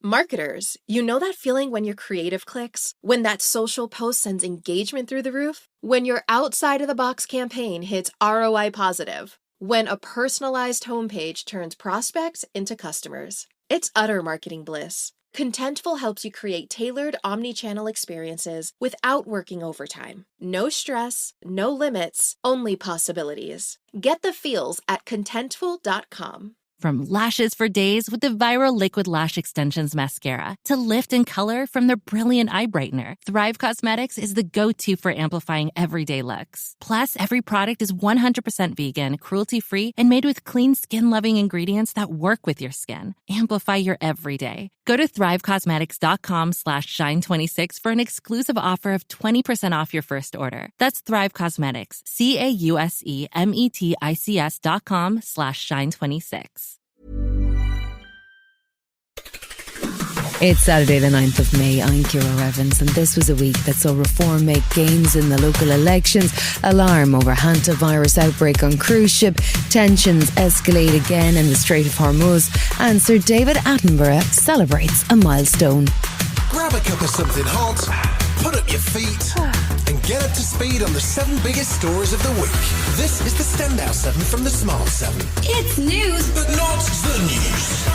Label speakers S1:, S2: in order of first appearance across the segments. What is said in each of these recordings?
S1: Marketers, you know that feeling when your creative clicks? When that social post sends engagement through the roof? When your outside of the box campaign hits ROI positive? When a personalized homepage turns prospects into customers? It's utter marketing bliss. Contentful helps you create tailored omni-channel experiences without working overtime. No stress, no limits, only possibilities. Get the feels at contentful.com.
S2: From lashes for days with the viral Liquid Lash Extensions mascara to lift and color from their brilliant eye brightener, Thrive Cosmetics is the go-to for amplifying everyday looks. Plus, every product is 100% vegan, cruelty-free, and made with clean, skin-loving ingredients that work with your skin. Amplify your everyday. Go to thrivecosmetics.com/shine26 for an exclusive offer of 20% off your first order. That's Thrive Cosmetics, CAUSEMETICS.com/shine26.
S3: It's Saturday the 9th of May. I'm Ciara Evans, and this was a week that saw Reform make gains in the local elections, alarm over Hantavirus outbreak on cruise ship, tensions escalate again in the Strait of Hormuz, and Sir David Attenborough celebrates a milestone.
S4: Grab a cup of something hot, put up your feet, and get up to speed on the 7 biggest stories of the week. This is the Standout 7 from the Smart 7.
S5: It's news,
S4: but not the news.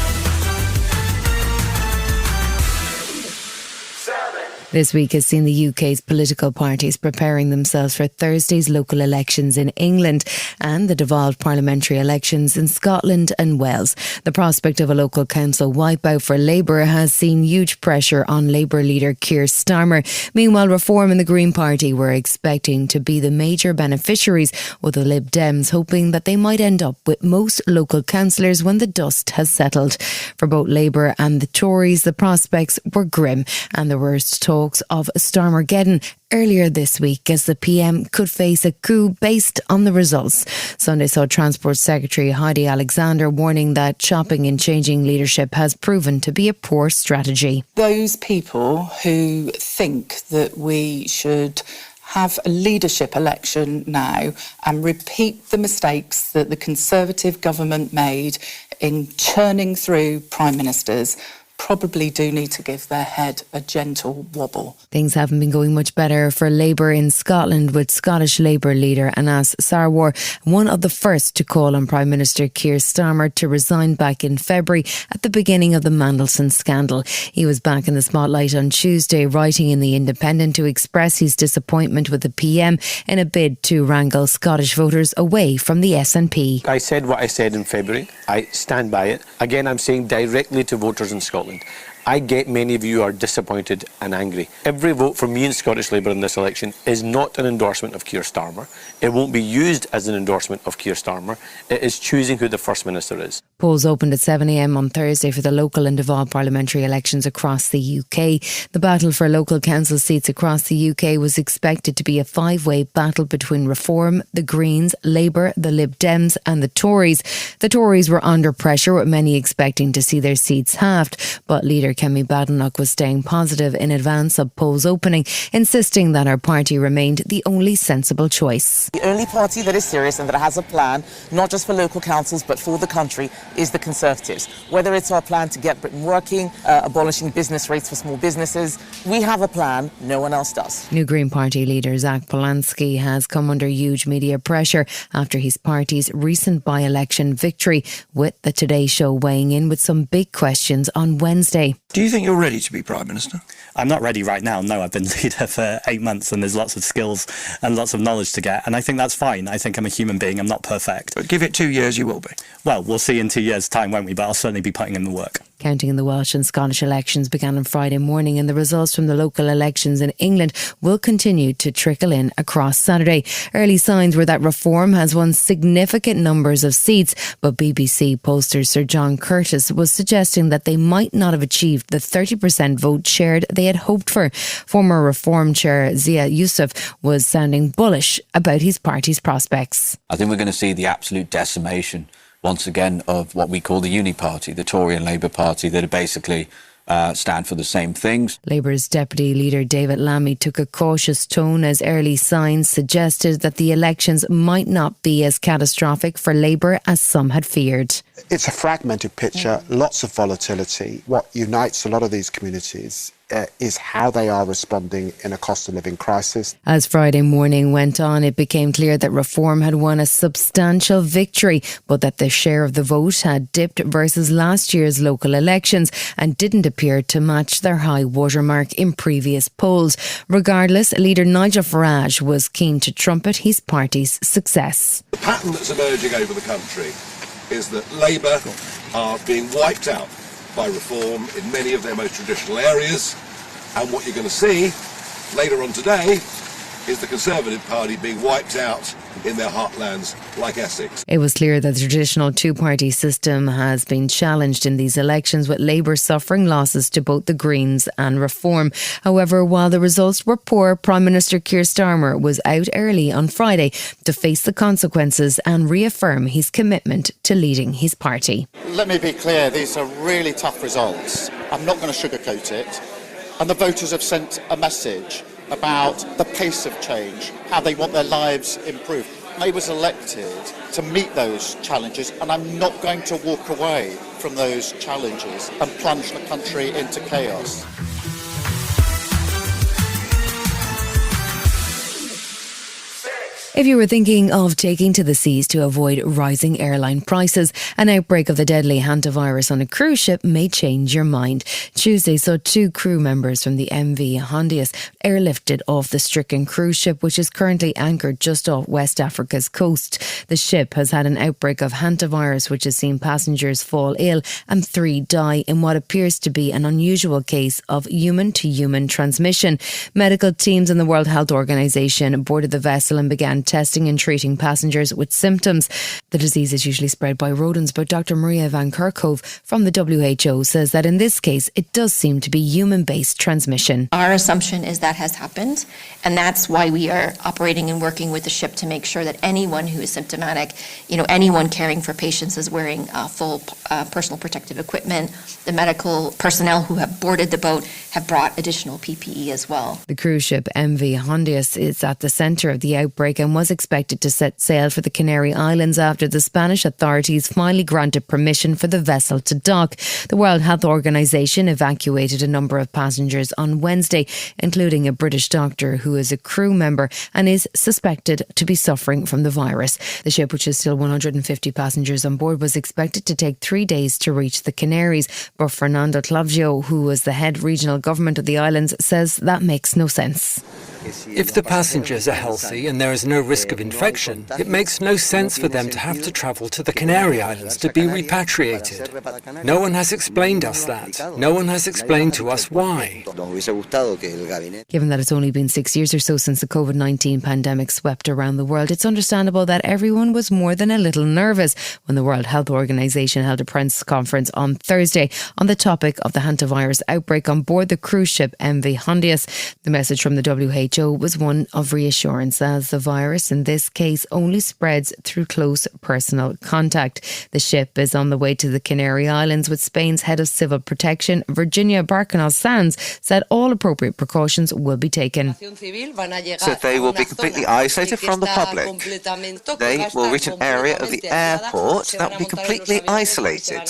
S3: This week has seen the UK's political parties preparing themselves for Thursday's local elections in England and the devolved parliamentary elections in Scotland and Wales. The prospect of a local council wipeout for Labour has seen huge pressure on Labour leader Keir Starmer. Meanwhile, Reform and the Green Party were expecting to be the major beneficiaries, with the Lib Dems hoping that they might end up with most local councillors when the dust has settled. For both Labour and the Tories, the prospects were grim, and there were talks of Starmergeddon earlier this week as the PM could face a coup based on the results. Sunday saw Transport Secretary Heidi Alexander warning that chopping and changing leadership has proven to be a poor strategy.
S6: Those people who think that we should have a leadership election now and repeat the mistakes that the Conservative government made in churning through prime ministers probably do need to give their head a gentle wobble.
S3: Things haven't been going much better for Labour in Scotland, with Scottish Labour leader Anas Sarwar one of the first to call on Prime Minister Keir Starmer to resign back in February at the beginning of the Mandelson scandal. He was back in the spotlight on Tuesday, writing in The Independent to express his disappointment with the PM in a bid to wrangle Scottish voters away from the SNP.
S7: I said what I said in February. I stand by it. Again, I'm saying directly to voters in Scotland. I get many of you are disappointed and angry. Every vote for me in Scottish Labour in this election is not an endorsement of Keir Starmer. It won't be used as an endorsement of Keir Starmer. It is choosing who the First Minister is.
S3: Polls opened at 7 a.m. on Thursday for the local and devolved parliamentary elections across the UK. The battle for local council seats across the UK was expected to be a 5-way battle between Reform, the Greens, Labour, the Lib Dems and the Tories. The Tories were under pressure, with many expecting to see their seats halved, but leader Kemi Badenoch was staying positive in advance of polls opening, insisting that her party remained the only sensible choice.
S8: The only party that is serious and that has a plan, not just for local councils but for the country, is the Conservatives. Whether it's our plan to get Britain working, abolishing business rates for small businesses, we have a plan, no one else does.
S3: New Green Party leader Zach Polanski has come under huge media pressure after his party's recent by-election victory, with the Today Show weighing in with some big questions on Wednesday.
S9: Do you think you're ready to be Prime Minister?
S10: I'm not ready right now, no. I've been leader for 8 months and there's lots of skills and lots of knowledge to get, and I think that's fine. I think I'm a human being, I'm not perfect.
S9: But give it 2 years, you will be.
S10: Well, we'll see in 2 years' time, won't we? But I'll certainly be putting in the work.
S3: Counting in the Welsh and Scottish elections began on Friday morning, and the results from the local elections in England will continue to trickle in across Saturday. Early signs were that Reform has won significant numbers of seats, but BBC pollster Sir John Curtis was suggesting that they might not have achieved the 30% vote shared they had hoped for. Former Reform chair Zia Yusuf was sounding bullish about his party's prospects.
S11: I think we're going to see the absolute decimation once again of what we call the uni party, the Tory and Labour party, that are basically
S5: stand for the same things.
S3: Labour's Deputy Leader David Lammy took a cautious tone as early signs suggested that the elections might not be as catastrophic for Labour as some had feared.
S11: It's a fragmented picture, lots of volatility. What unites a lot of these communities is how they are responding in a cost of living crisis.
S3: As Friday morning went on, it became clear that Reform had won a substantial victory, but that the share of the vote had dipped versus last year's local elections and didn't appear to match their high watermark in previous polls. Regardless, leader Nigel Farage was keen to trumpet his party's success.
S12: The pattern that's emerging over the country is that Labour are being wiped out by Reform in many of their most traditional areas, and what you're going to see later on today is the Conservative Party being wiped out in their heartlands like Essex.
S3: It was clear that the traditional two-party system has been challenged in these elections, with Labour suffering losses to both the Greens and Reform. However, while the results were poor, Prime Minister Keir Starmer was out early on Friday to face the consequences and reaffirm his commitment to leading his party.
S13: Let me be clear, these are really tough results. I'm not going to sugarcoat it. And the voters have sent a message about the pace of change, how they want their lives improved. I was elected to meet those challenges, and I'm not going to walk away from those challenges and plunge the country into chaos.
S3: If you were thinking of taking to the seas to avoid rising airline prices, an outbreak of the deadly Hantavirus on a cruise ship may change your mind. Tuesday saw 2 crew members from the MV Hantavirus airlifted off the stricken cruise ship, which is currently anchored just off West Africa's coast. The ship has had an outbreak of Hantavirus, which has seen passengers fall ill and 3 die in what appears to be an unusual case of human-to-human transmission. Medical teams in the World Health Organization boarded the vessel and began testing and treating passengers with symptoms. The disease is usually spread by rodents, but Dr. Maria Van Kerkhove from the WHO says that in this case it does seem to be human-based transmission.
S14: Our assumption is that has happened, and that's why we are operating and working with the ship to make sure that anyone who is symptomatic, anyone caring for patients is wearing full personal protective equipment. The medical personnel who have boarded the boat have brought additional PPE as well.
S3: The cruise ship MV Hantavirus is at the centre of the outbreak and was expected to set sail for the Canary Islands after the Spanish authorities finally granted permission for the vessel to dock. The World Health Organization evacuated a number of passengers on Wednesday, including a British doctor who is a crew member and is suspected to be suffering from the virus. The ship, which has still 150 passengers on board, was expected to take 3 days to reach the Canaries, but Fernando Clavio, who was the head regional government of the islands, says that makes no sense.
S15: If the passengers are healthy and there is no risk of infection, it makes no sense for them to have to travel to the Canary Islands to be repatriated. No one has explained us that. No one has explained to us why.
S3: Given that it's only been 6 years or so since the COVID-19 pandemic swept around the world, it's understandable that everyone was more than a little nervous when the World Health Organization held a press conference on Thursday on the topic of the Hantavirus outbreak on board the cruise ship MV Hantavirus. The message from the WHO was one of reassurance, as the virus in this case only spreads through close personal contact. The ship is on the way to the Canary Islands, with Spain's head of civil protection, Virginia Barcanal Sanz, said all appropriate precautions will be taken.
S16: So they will be completely isolated from the public. They will reach an area of the airport that will be completely isolated.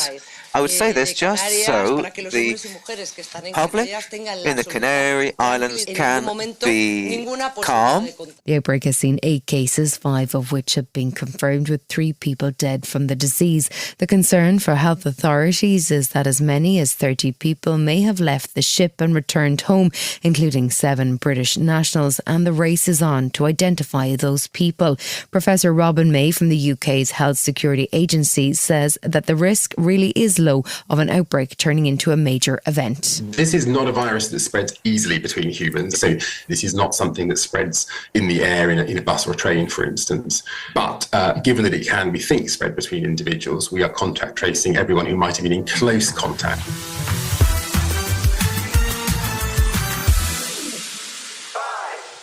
S16: I would say this just so the public in the Canary Islands can be calm.
S3: The outbreak has seen 8 cases, 5 of which have been confirmed, with 3 people dead from the disease. The concern for health authorities is that as many as 30 people may have left the ship and returned home, including 7 British nationals, and the race is on to identify those people. Professor Robin May from the UK's Health Security Agency says that the risk really is low of an outbreak turning into a major event.
S17: This is not a virus that spreads easily between humans, so this is not something that spreads in the air in a bus or a train, for instance. But given that it can, we think, spread between individuals, we are contact tracing everyone who might have been in close contact.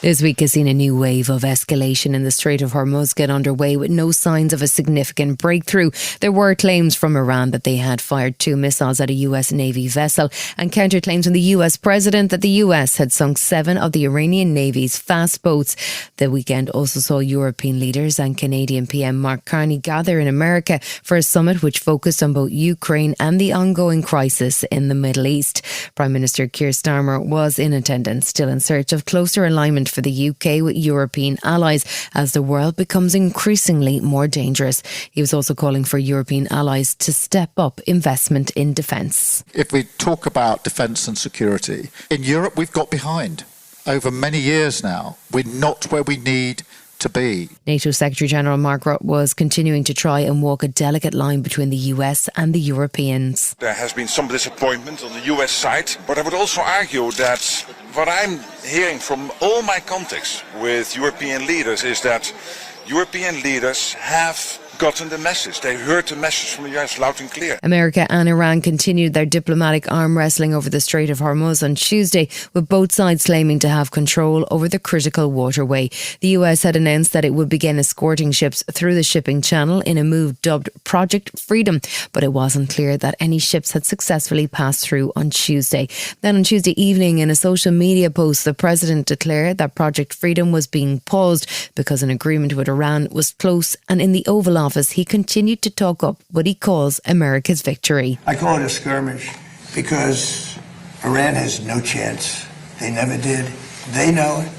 S3: This week has seen a new wave of escalation in the Strait of Hormuz get underway with no signs of a significant breakthrough. There were claims from Iran that they had fired 2 missiles at a US Navy vessel and counterclaims from the US president that the US had sunk 7 of the Iranian Navy's fast boats. The weekend also saw European leaders and Canadian PM Mark Carney gather in America for a summit which focused on both Ukraine and the ongoing crisis in the Middle East. Prime Minister Keir Starmer was in attendance, still in search of closer alignment for the UK with European allies as the world becomes increasingly more dangerous. He was also calling for European allies to step up investment in defence.
S18: If we talk about defence and security, in Europe we've got behind over many years now. We're not where we need to be.
S3: NATO Secretary-General Mark Rutte was continuing to try and walk a delicate line between the US and the Europeans.
S19: There has been some disappointment on the US side, but I would also argue that what I'm hearing from all my contacts with European leaders is that European leaders have gotten the message. They heard the message from the US loud and clear.
S3: America and Iran continued their diplomatic arm wrestling over the Strait of Hormuz on Tuesday, with both sides claiming to have control over the critical waterway. The US had announced that it would begin escorting ships through the shipping channel in a move dubbed Project Freedom, but it wasn't clear that any ships had successfully passed through on Tuesday. Then on Tuesday evening, in a social media post, the president declared that Project Freedom was being paused because an agreement with Iran was close, and in the Oval Office, he continued to talk up what he calls America's victory.
S20: I call it a skirmish because Iran has no chance. They never did. They know it.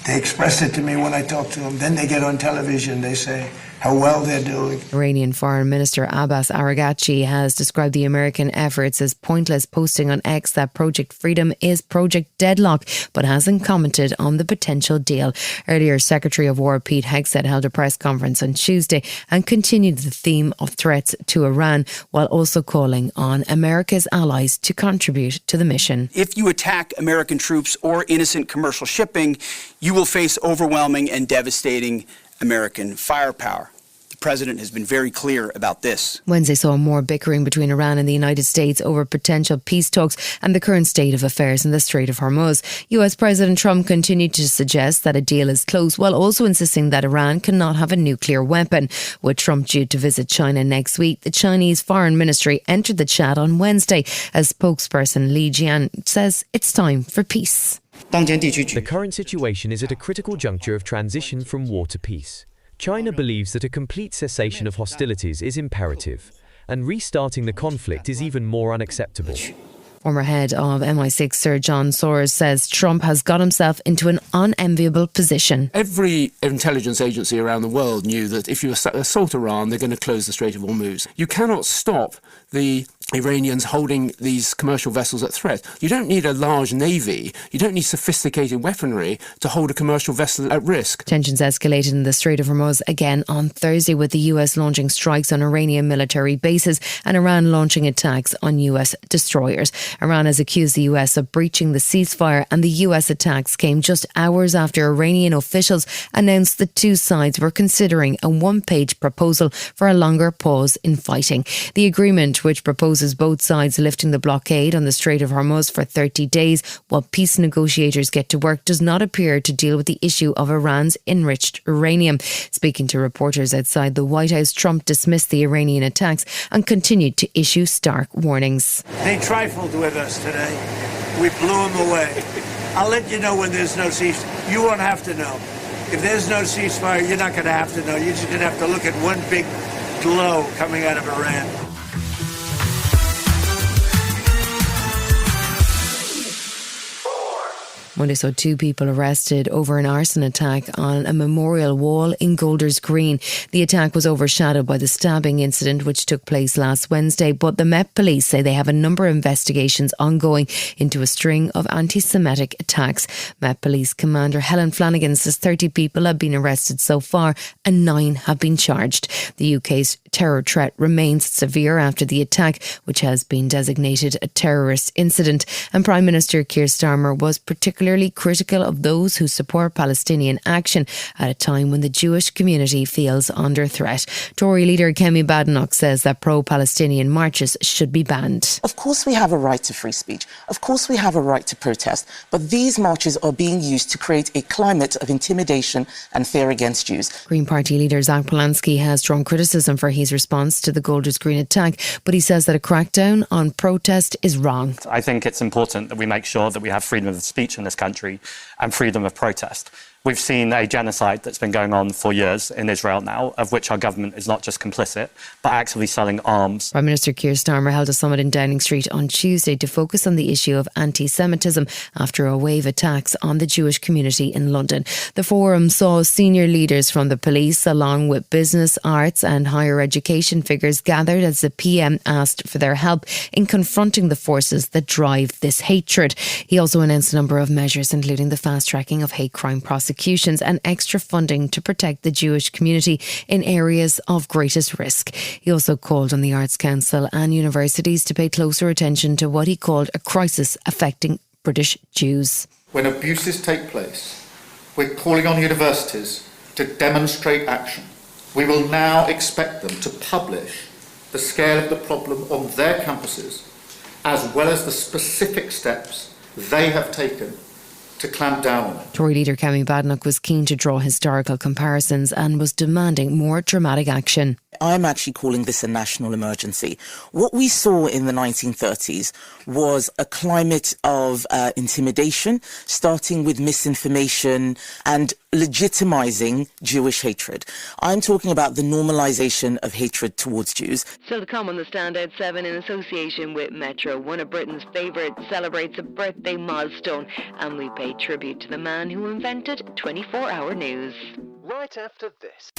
S20: They expressed it to me when I talked to them. Then they get on television, they say how well they're doing.
S3: Iranian Foreign Minister Abbas Araghchi has described the American efforts as pointless, posting on X that Project Freedom is Project Deadlock, but hasn't commented on the potential deal. Earlier, Secretary of War Pete Hegseth held a press conference on Tuesday and continued the theme of threats to Iran, while also calling on America's allies to contribute to the mission.
S21: If you attack American troops or innocent commercial shipping, you will face overwhelming and devastating American firepower. The president has been very clear about this.
S3: Wednesday saw more bickering between Iran and the United States over potential peace talks and the current state of affairs in the Strait of Hormuz. US President Trump continued to suggest that a deal is close, while also insisting that Iran cannot have a nuclear weapon. With Trump due to visit China next week, the Chinese Foreign Ministry entered the chat on Wednesday as spokesperson Li Jian says it's time for peace.
S22: The current situation is at a critical juncture of transition from war to peace. China believes that a complete cessation of hostilities is imperative, and restarting the conflict is even more unacceptable.
S3: Former head of MI6 Sir John Soros says Trump has got himself into an unenviable position.
S23: Every intelligence agency around the world knew that if you assault Iran, they're going to close the Strait of Hormuz. You cannot stop the Iranians holding these commercial vessels at threat. You don't need a large navy, you don't need sophisticated weaponry to hold a commercial vessel at risk.
S3: Tensions escalated in the Strait of Hormuz again on Thursday, with the US launching strikes on Iranian military bases and Iran launching attacks on US destroyers. Iran has accused the US of breaching the ceasefire, and the US attacks came just hours after Iranian officials announced the two sides were considering a one-page proposal for a longer pause in fighting. The agreement, which proposes both sides lifting the blockade on the Strait of Hormuz for 30 days while peace negotiators get to work, does not appear to deal with the issue of Iran's enriched uranium. Speaking to reporters outside the White House, Trump dismissed the Iranian attacks and continued to issue stark warnings.
S20: They trifled with us today. We blew them away. I'll let you know when there's no ceasefire. You won't have to know. If there's no ceasefire, you're not going to have to know. You're just going to have to look at one big glow coming out of Iran.
S3: Monday saw 2 people arrested over an arson attack on a memorial wall in Golders Green. The attack was overshadowed by the stabbing incident which took place last Wednesday, but the Met Police say they have a number of investigations ongoing into a string of anti-Semitic attacks. Met Police Commander Helen Flanagan says 30 people have been arrested so far and 9 have been charged. The UK's terror threat remains severe after the attack, which has been designated a terrorist incident. And Prime Minister Keir Starmer was particularly critical of those who support Palestinian action at a time when the Jewish community feels under threat. Tory leader Kemi Badenoch says that pro-Palestinian marches should be banned.
S8: Of course we have a right to free speech. Of course we have a right to protest. But these marches are being used to create a climate of intimidation and fear against Jews.
S3: Green Party leader Zach Polanski has drawn criticism for his response to the Golders Green attack, but he says that a crackdown on protest is wrong.
S10: I think it's important that we make sure that we have freedom of speech in this country and freedom of protest. We've seen a genocide that's been going on for years in Israel now, of which our government is not just complicit, but actively selling arms.
S3: Prime Minister Keir Starmer held a summit in Downing Street on Tuesday to focus on the issue of anti-Semitism after a wave of attacks on the Jewish community in London. The forum saw senior leaders from the police, along with business, arts and higher education figures gathered as the PM asked for their help in confronting the forces that drive this hatred. He also announced a number of measures, including the fast-tracking of hate crime prosecutions and extra funding to protect the Jewish community in areas of greatest risk. He also called on the Arts Council and universities to pay closer attention to what he called a crisis affecting British Jews.
S13: When abuses take place, we're calling on universities to demonstrate action. We will now expect them to publish the scale of the problem on their campuses, as well as the specific steps they have taken to clamp down on it.
S3: Tory leader Kemi Badenoch was keen to draw historical comparisons and was demanding more dramatic action.
S8: I'm actually calling this a national emergency. What we saw in the 1930s was a climate of intimidation, starting with misinformation and legitimizing Jewish hatred. I'm talking about the normalization of hatred towards Jews.
S3: Still to come on the Standout 7 in association with Metro. One of Britain's favourites celebrates a birthday milestone, and we pay tribute to the man who invented 24-hour news.
S22: Right after this.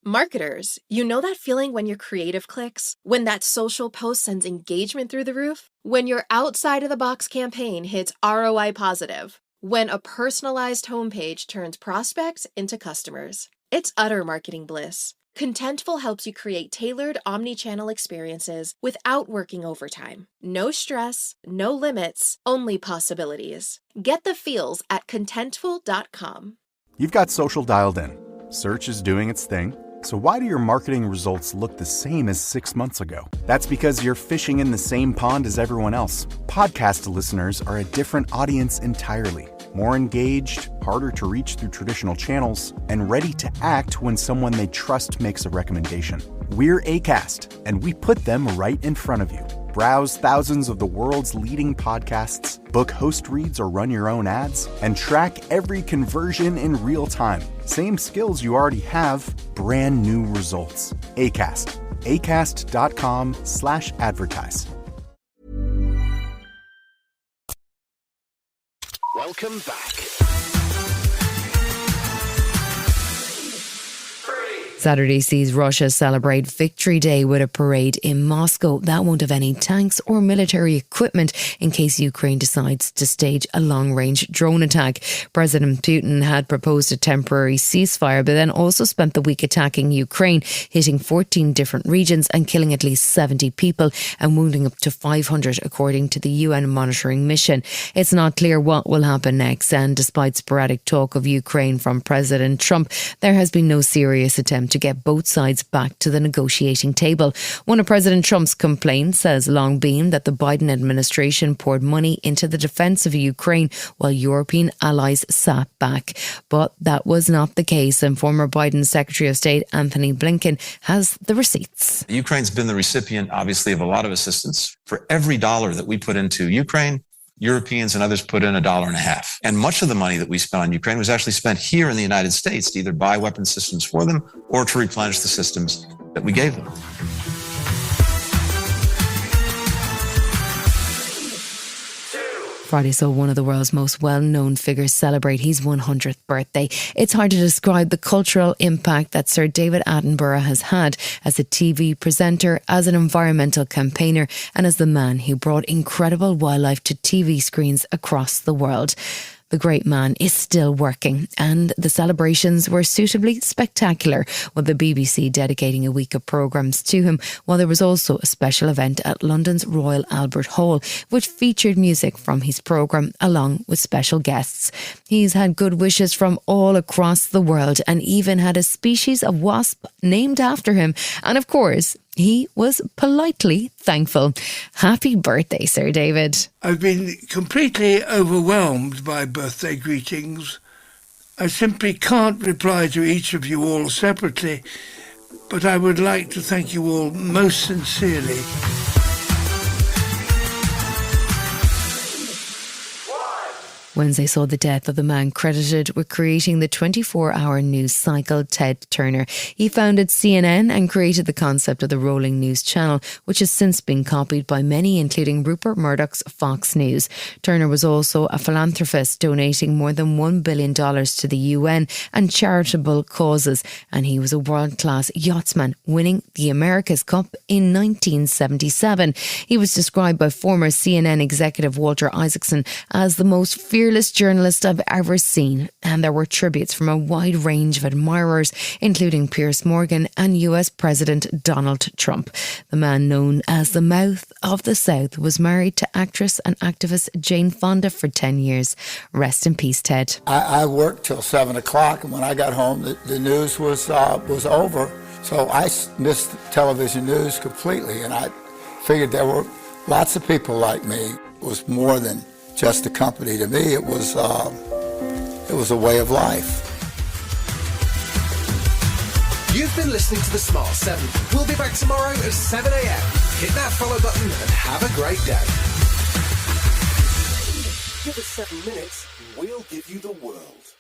S1: Marketers, you know that feeling when your creative clicks? When that social post sends engagement through the roof? When your outside-of-the-box campaign hits ROI positive? When a personalized homepage turns prospects into customers? It's utter marketing bliss. Contentful helps you create tailored omni-channel experiences without working overtime. No stress, no limits, only possibilities. Get the feels at contentful.com.
S2: You've got social dialed in. Search is doing its thing. So why do your marketing results look the same as 6 months ago? That's because you're fishing in the same pond as everyone else. Podcast listeners are a different audience entirely. More engaged, harder to reach through traditional channels, and ready to act when someone they trust makes a recommendation. We're Acast, and we put them right in front of you. Browse thousands of the world's leading podcasts, book host reads or run your own ads, and track every conversion in real time. Same skills you already have, brand new results. Acast. Acast.com/advertise.
S22: Welcome back.
S3: Saturday sees Russia celebrate Victory Day with a parade in Moscow that won't have any tanks or military equipment in case Ukraine decides to stage a long-range drone attack. President Putin had proposed a temporary ceasefire, but then also spent the week attacking Ukraine, hitting 14 different regions and killing at least 70 people and wounding up to 500, according to the UN monitoring mission. It's not clear what will happen next, and despite sporadic talk of Ukraine from President Trump, there has been no serious attempt to get both sides back to the negotiating table. One of President Trump's complaints has long been that the Biden administration poured money into the defence of Ukraine while European allies sat back. But that was not the case, and former Biden Secretary of State Anthony Blinken has the receipts.
S4: Ukraine's been the recipient, obviously, of a lot of assistance. For every dollar that we put into Ukraine, Europeans and others put in $1.50. And much of the money that we spent on Ukraine was actually spent here in the United States to either buy weapon systems for them or to replenish the systems that we gave them.
S3: Friday saw one of the world's most well-known figures celebrate his 100th birthday. It's hard to describe the cultural impact that Sir David Attenborough has had as a TV presenter, as an environmental campaigner, and as the man who brought incredible wildlife to TV screens across the world. The great man is still working, and the celebrations were suitably spectacular, with the BBC dedicating a week of programmes to him, while there was also a special event at London's Royal Albert Hall, which featured music from his programme along with special guests. He's had good wishes from all across the world and even had a species of wasp named after him. And of course, he was politely thankful. Happy birthday, Sir David.
S20: I've been completely overwhelmed by birthday greetings. I simply can't reply to each of you all separately, but I would like to thank you all most sincerely.
S3: Wednesday saw the death of the man credited with creating the 24-hour news cycle, Ted Turner. He founded CNN and created the concept of the rolling news channel, which has since been copied by many, including Rupert Murdoch's Fox News. Turner was also a philanthropist, donating more than $1 billion to the UN and charitable causes, and he was a world-class yachtsman, winning the America's Cup in 1977. He was described by former CNN executive Walter Isaacson as the most fearless journalist I've ever seen, and there were tributes from a wide range of admirers, including Piers Morgan and US President Donald Trump. The man known as the Mouth of the South was married to actress and activist Jane Fonda for 10 years. Rest in peace, Ted.
S6: I worked till 7 o'clock, and when I got home, the news was over. So I missed television news completely, and I figured there were lots of people like me. It was more than just a company to me. It was a way of life.
S7: You've been listening to The Smart 7. We'll be back tomorrow at 7 a.m. Hit that follow button and have a great day. Give us 7 minutes, we'll give you the world.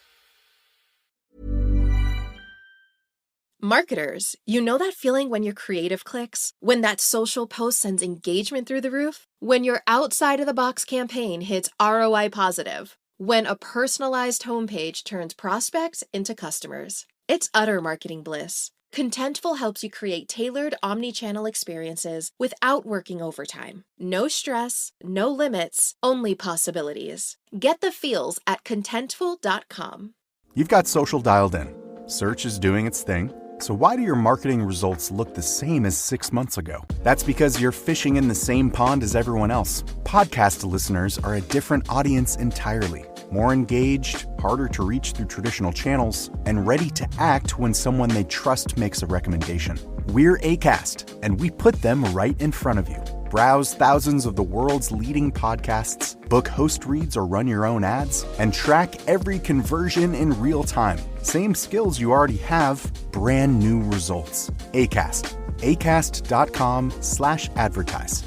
S1: Marketers, you know that feeling when your creative clicks? When that social post sends engagement through the roof? When your outside-of-the-box campaign hits ROI positive? When a personalized homepage turns prospects into customers? It's utter marketing bliss. Contentful helps you create tailored omni-channel experiences without working overtime. No stress, no limits, only possibilities. Get the feels at Contentful.com.
S2: You've got social dialed in. Search is doing its thing. So why do your marketing results look the same as 6 months ago? That's because you're fishing in the same pond as everyone else. Podcast listeners are a different audience entirely. More engaged, harder to reach through traditional channels, and ready to act when someone they trust makes a recommendation. We're Acast, and we put them right in front of you. Browse thousands of the world's leading podcasts, book host reads or run your own ads, and track every conversion in real time. Same skills you already have, brand new results. Acast. Acast.com/advertise.